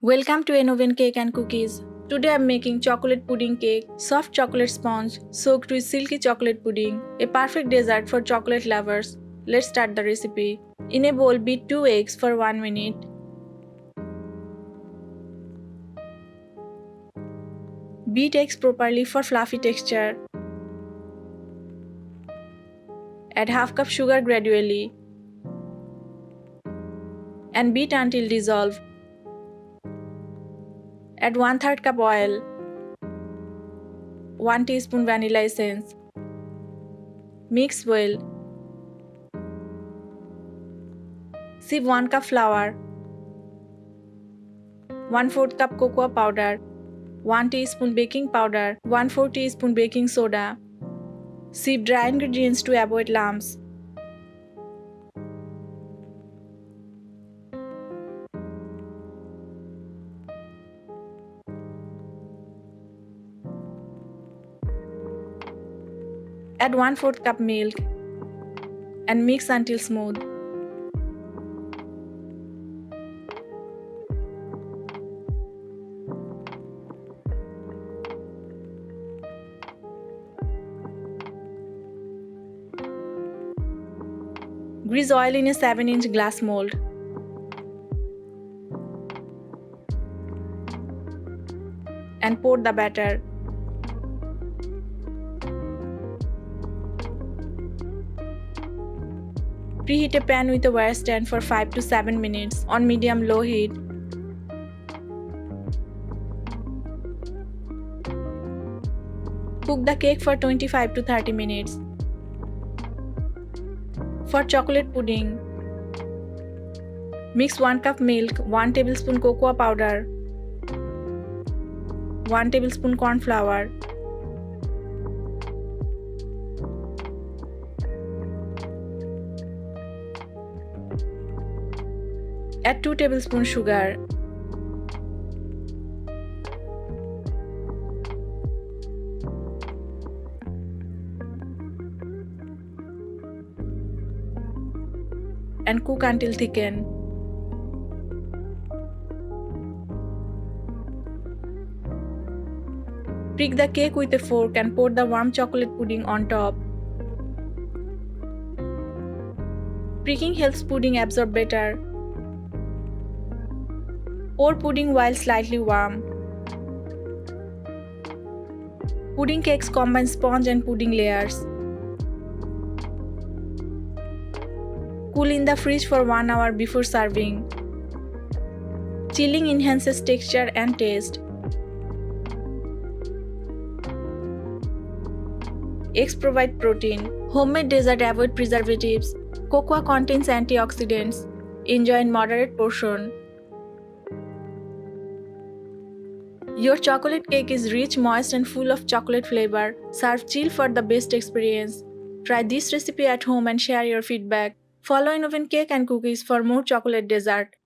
Welcome to Oven Cake and Cookies. Today I'm making chocolate pudding cake, soft chocolate sponge soaked with silky chocolate pudding, a perfect dessert for chocolate lovers. Let's start the recipe. In a bowl, beat 2 eggs for 1 minute. Beat eggs properly for fluffy texture. Add half cup sugar gradually and beat until dissolved. Add 1/3 cup oil, 1 teaspoon vanilla essence. Mix well. Sieve 1 cup flour, 1/4 cup cocoa powder, 1 teaspoon baking powder, 1/4 teaspoon baking soda. Sieve dry ingredients to avoid lumps. Add 1/4 cup milk and mix until smooth. Grease oil in a 7-inch glass mold. And pour the batter. Preheat a pan with a wire stand for 5 to 7 minutes on medium-low heat. Cook the cake for 25 to 30 minutes. For chocolate pudding, mix 1 cup milk, 1 tablespoon cocoa powder, 1 tablespoon corn flour, add 2 tablespoons sugar, and cook until thickened. Prick the cake with a fork and pour the warm chocolate pudding on top. Pricking helps pudding absorb better. Pour pudding while slightly warm. Pudding cakes combine sponge and pudding layers. Cool in the fridge for 1 hour before serving. Chilling enhances texture and taste. Eggs provide protein. Homemade dessert avoid preservatives. Cocoa contains antioxidants. Enjoy in moderate portion. Your chocolate cake is rich, moist and full of chocolate flavor. Serve chilled for the best experience. Try this recipe at home and share your feedback. Follow Oven Cake and Cookies for more chocolate dessert.